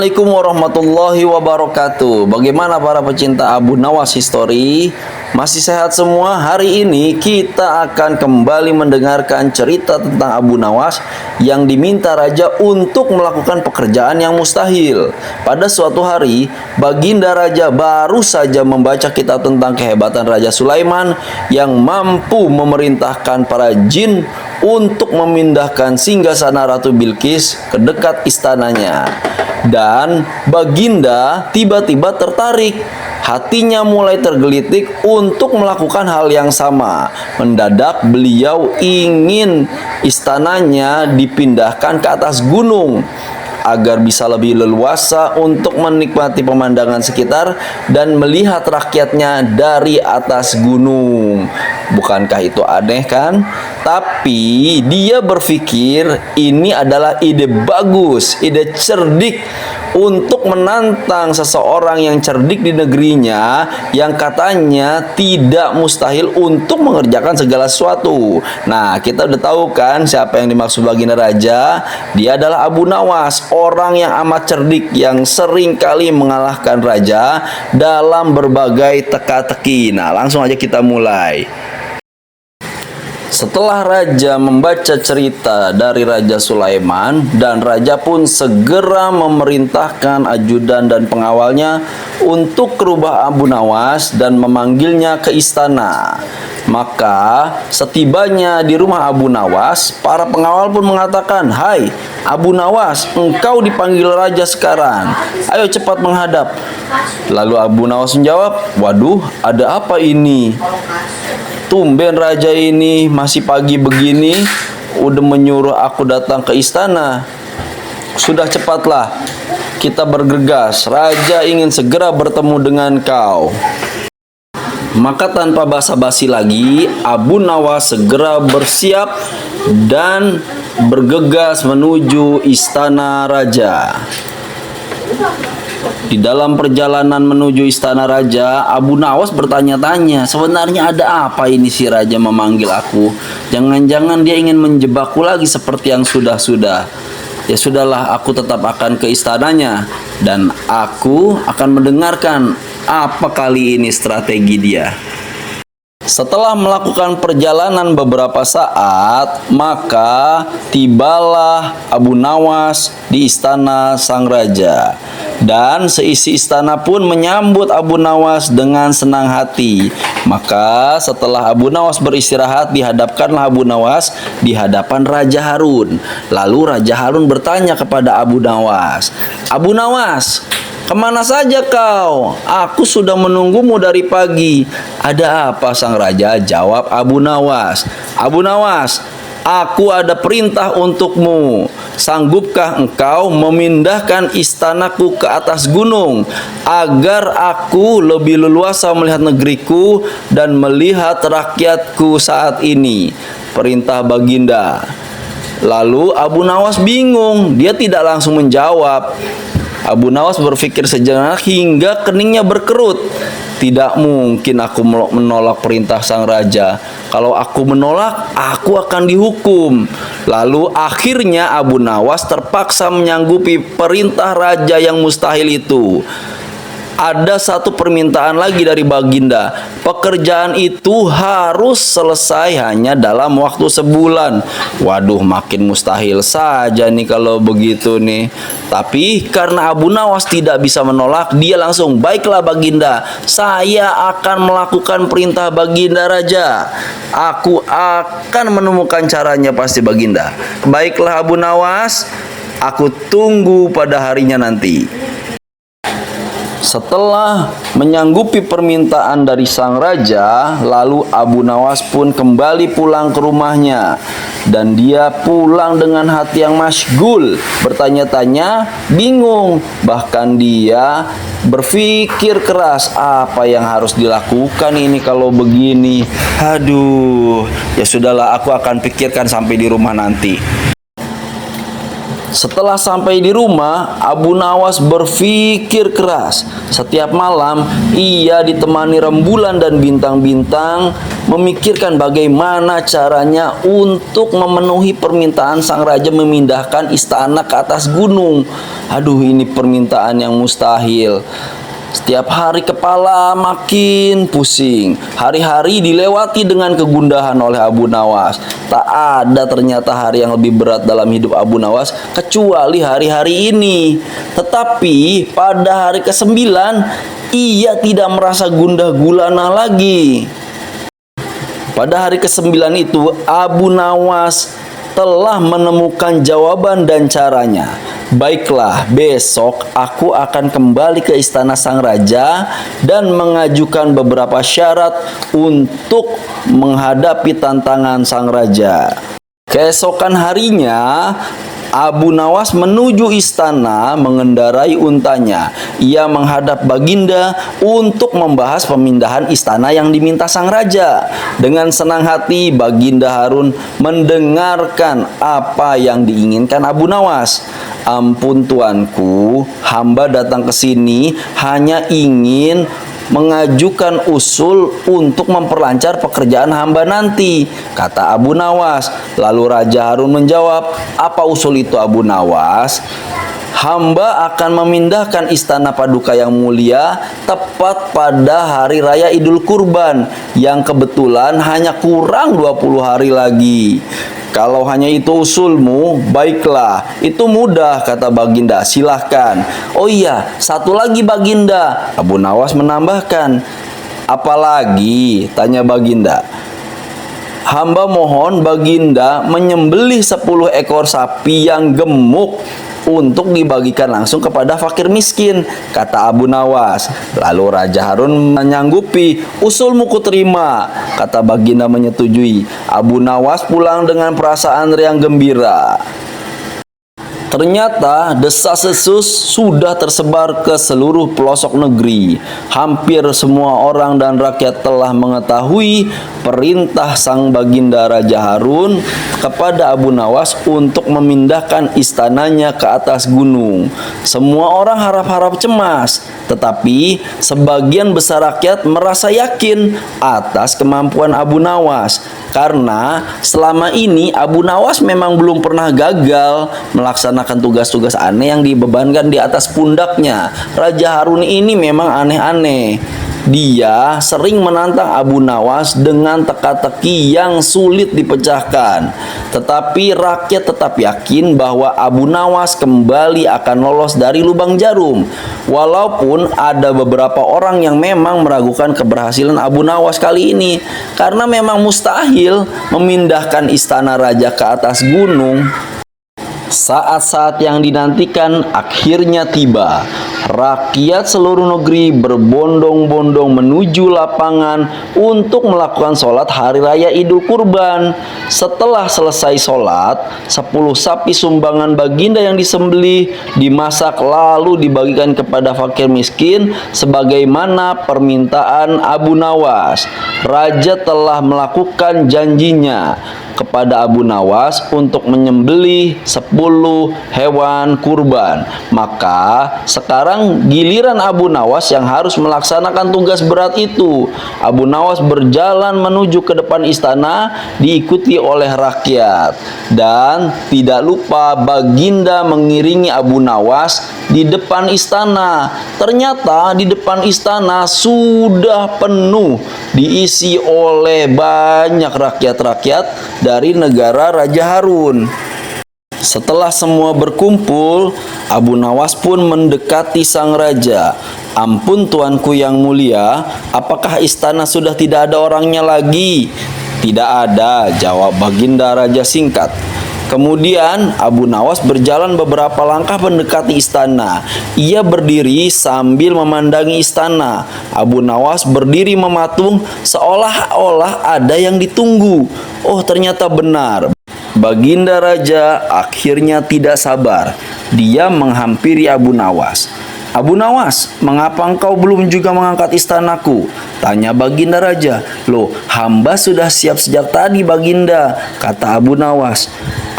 Assalamualaikum warahmatullahi wabarakatuh. Bagaimana para pecinta Abu Nawas History? Masih sehat semua? Hari ini kita akan kembali mendengarkan cerita tentang Abu Nawas yang diminta raja untuk melakukan pekerjaan yang mustahil. Pada suatu hari, Baginda Raja baru saja membaca kitab tentang kehebatan Raja Sulaiman yang mampu memerintahkan para jin untuk memindahkan singgasana Ratu Bilqis ke dekat istananya. Dan Baginda tiba-tiba tertarik. Hatinya mulai tergelitik untuk melakukan hal yang sama. Mendadak beliau ingin istananya dipindahkan ke atas gunung agar bisa lebih leluasa untuk menikmati pemandangan sekitar dan melihat rakyatnya dari atas gunung. Bukankah itu aneh kan? Tapi dia berpikir ini adalah ide bagus, ide cerdik untuk menantang seseorang yang cerdik di negerinya yang katanya tidak mustahil untuk mengerjakan segala sesuatu. Nah, kita udah tahu kan siapa yang dimaksud Baginda Raja? Dia adalah Abu Nawas, orang yang amat cerdik yang sering kali mengalahkan raja dalam berbagai teka-teki. Nah, langsung aja kita mulai. Setelah raja membaca cerita dari Raja Sulaiman, dan raja pun segera memerintahkan ajudan dan pengawalnya untuk merubah Abu Nawas dan memanggilnya ke istana. Maka setibanya di rumah Abu Nawas, para pengawal pun mengatakan, "Hai Abu Nawas, engkau dipanggil raja sekarang. Ayo cepat menghadap." Lalu Abu Nawas menjawab, "Waduh, ada apa ini? Tumben raja ini masih pagi begini udah menyuruh aku datang ke istana. Sudah cepatlah kita bergegas. Raja ingin segera bertemu dengan kau." Maka tanpa basa-basi lagi, Abu Nawas segera bersiap dan bergegas menuju istana raja. Di dalam perjalanan menuju istana raja, Abu Nawas bertanya-tanya, sebenarnya ada apa ini si raja memanggil aku? Jangan-jangan dia ingin menjebakku lagi seperti yang sudah-sudah. Ya sudahlah, aku tetap akan ke istananya dan aku akan mendengarkan apa kali ini strategi dia. Setelah melakukan perjalanan beberapa saat, maka tibalah Abu Nawas di istana sang raja. Dan seisi istana pun menyambut Abu Nawas dengan senang hati. Maka setelah Abu Nawas beristirahat, dihadapkanlah Abu Nawas di hadapan Raja Harun. Lalu Raja Harun bertanya kepada Abu Nawas, "Abu Nawas, kemana saja kau? Aku sudah menunggumu dari pagi." "Ada apa sang raja?" jawab Abu Nawas. "Abu Nawas, aku ada perintah untukmu. Sanggupkah engkau memindahkan istanaku ke atas gunung agar aku lebih leluasa melihat negeriku dan melihat rakyatku saat ini?" "Perintah Baginda." Lalu Abu Nawas bingung, dia tidak langsung menjawab. Abu Nawas berpikir sejenak hingga keningnya berkerut. Tidak mungkin aku menolak perintah sang raja. Kalau aku menolak, aku akan dihukum. Lalu akhirnya Abu Nawas terpaksa menyanggupi perintah raja yang mustahil itu. Ada satu permintaan lagi dari Baginda. Pekerjaan itu harus selesai hanya dalam waktu sebulan. Waduh, makin mustahil saja nih kalau begitu nih. Tapi karena Abu Nawas tidak bisa menolak, dia langsung, "Baiklah Baginda, saya akan melakukan perintah Baginda Raja. Aku akan menemukan caranya pasti Baginda." "Baiklah Abu Nawas, aku tunggu pada harinya nanti." Setelah menyanggupi permintaan dari sang raja, lalu Abu Nawas pun kembali pulang ke rumahnya. Dan dia pulang dengan hati yang masyghul, bertanya-tanya, bingung. Bahkan dia berpikir keras, apa yang harus dilakukan ini kalau begini? Aduh, ya sudahlah, aku akan pikirkan sampai di rumah nanti. Setelah sampai di rumah, Abu Nawas berpikir keras. Setiap malam, ia ditemani rembulan dan bintang-bintang, memikirkan bagaimana caranya untuk memenuhi permintaan sang raja memindahkan istana ke atas gunung. Aduh, ini permintaan yang mustahil. Setiap hari kepala makin pusing. Hari-hari dilewati dengan kegundahan oleh Abu Nawas. Tak ada ternyata hari yang lebih berat dalam hidup Abu Nawas kecuali hari-hari ini. Tetapi pada hari ke-9 ia tidak merasa gundah gulana lagi. Pada hari ke-9 itu Abu Nawas telah menemukan jawaban dan caranya. Baiklah, besok aku akan kembali ke istana sang raja dan mengajukan beberapa syarat untuk menghadapi tantangan sang raja. Keesokan harinya, Abu Nawas menuju istana mengendarai untanya. Ia menghadap Baginda untuk membahas pemindahan istana yang diminta sang raja. Dengan senang hati, Baginda Harun mendengarkan apa yang diinginkan Abu Nawas. Ampun tuanku, hamba datang ke sini hanya ingin mengajukan usul untuk memperlancar pekerjaan hamba nanti, kata Abu Nawas. Lalu Raja Harun menjawab, apa usul itu Abu Nawas? Hamba akan memindahkan istana paduka yang mulia tepat pada hari raya Idul Kurban yang kebetulan hanya kurang 20 hari lagi. Kalau hanya itu usulmu, baiklah, itu mudah, kata Baginda, silahkan. Oh iya, satu lagi Baginda, Abu Nawas menambahkan. Apalagi, tanya Baginda. Hamba mohon Baginda menyembelih 10 ekor sapi yang gemuk untuk dibagikan langsung kepada fakir miskin, kata Abu Nawas. Lalu Raja Harun menyanggupi, usulmu kuterima, kata Baginda menyetujui. Abu Nawas pulang dengan perasaan yang gembira. Ternyata desas-desus sudah tersebar ke seluruh pelosok negeri. Hampir semua orang dan rakyat telah mengetahui perintah sang Baginda Raja Harun kepada Abu Nawas untuk memindahkan istananya ke atas gunung. Semua orang harap-harap cemas, tetapi sebagian besar rakyat merasa yakin atas kemampuan Abu Nawas. Karena selama ini Abu Nawas memang belum pernah gagal melaksanakan tugas-tugas aneh yang dibebankan di atas pundaknya. Raja Harun ini memang aneh-aneh. Dia sering menantang Abu Nawas dengan teka-teki yang sulit dipecahkan. Tetapi rakyat tetap yakin bahwa Abu Nawas kembali akan lolos dari lubang jarum. Walaupun ada beberapa orang yang memang meragukan keberhasilan Abu Nawas kali ini, karena memang mustahil memindahkan istana raja ke atas gunung. Saat-saat yang dinantikan akhirnya tiba. Rakyat seluruh negeri berbondong-bondong menuju lapangan untuk melakukan sholat hari raya Idul Kurban. Setelah selesai sholat, 10 sapi sumbangan Baginda yang disembelih dimasak lalu dibagikan kepada fakir miskin sebagaimana permintaan Abu Nawas. Raja telah melakukan janjinya kepada Abu Nawas untuk menyembelih 10 hewan kurban. Maka sekarang giliran Abu Nawas yang harus melaksanakan tugas berat itu. Abu Nawas berjalan menuju ke depan istana diikuti oleh rakyat. Dan tidak lupa Baginda mengiringi Abu Nawas di depan istana. Ternyata di depan istana sudah penuh, diisi oleh banyak rakyat-rakyat dari negara Raja Harun. Setelah semua berkumpul, Abu Nawas pun mendekati sang raja. Ampun tuanku yang mulia, apakah istana sudah tidak ada orangnya lagi? Tidak ada, jawab Baginda Raja singkat. Kemudian Abu Nawas berjalan beberapa langkah mendekati istana. Ia berdiri sambil memandangi istana. Abu Nawas berdiri mematung seolah-olah ada yang ditunggu. Oh, ternyata benar. Baginda Raja akhirnya tidak sabar. Dia menghampiri Abu Nawas. Abu Nawas, mengapa engkau belum juga mengangkat istanaku? Tanya Baginda Raja. Loh, hamba sudah siap sejak tadi Baginda, kata Abu Nawas.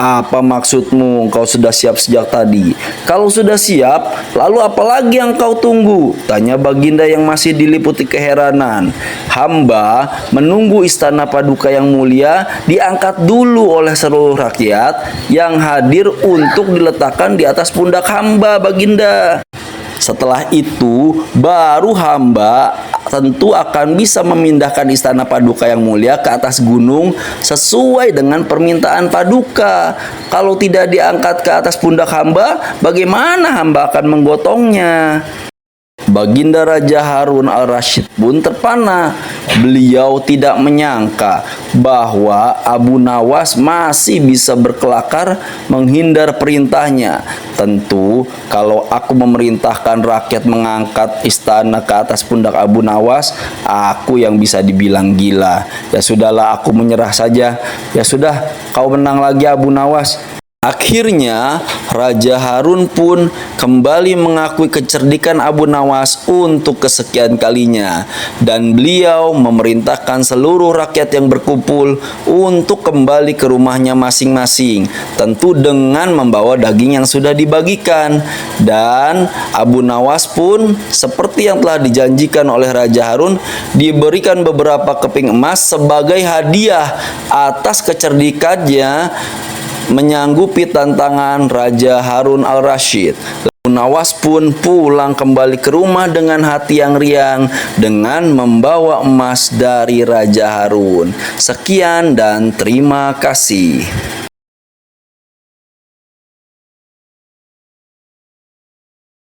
Apa maksudmu? Kau sudah siap sejak tadi. Kalau sudah siap, lalu apa lagi yang kau tunggu? Tanya Baginda yang masih diliputi keheranan. Hamba menunggu istana paduka yang mulia diangkat dulu oleh seluruh rakyat yang hadir untuk diletakkan di atas pundak hamba, Baginda. Setelah itu, baru hamba tentu akan bisa memindahkan istana paduka yang mulia ke atas gunung sesuai dengan permintaan paduka. Kalau tidak diangkat ke atas pundak hamba, bagaimana hamba akan menggotongnya? Baginda Raja Harun al-Rasyid pun terpana. Beliau tidak menyangka bahwa Abu Nawas masih bisa berkelakar menghindar perintahnya. Tentu kalau aku memerintahkan rakyat mengangkat istana ke atas pundak Abu Nawas, aku yang bisa dibilang gila. Ya sudahlah, aku menyerah saja. Ya sudah, kau menang lagi Abu Nawas. Akhirnya Raja Harun pun kembali mengakui kecerdikan Abu Nawas untuk kesekian kalinya, dan beliau memerintahkan seluruh rakyat yang berkumpul untuk kembali ke rumahnya masing-masing, tentu dengan membawa daging yang sudah dibagikan. Dan Abu Nawas pun seperti yang telah dijanjikan oleh Raja Harun diberikan beberapa keping emas sebagai hadiah atas kecerdikannya menyanggupi tantangan Raja Harun al-Rasyid. Abu Nawas pun pulang kembali ke rumah dengan hati yang riang dengan membawa emas dari Raja Harun. Sekian dan terima kasih.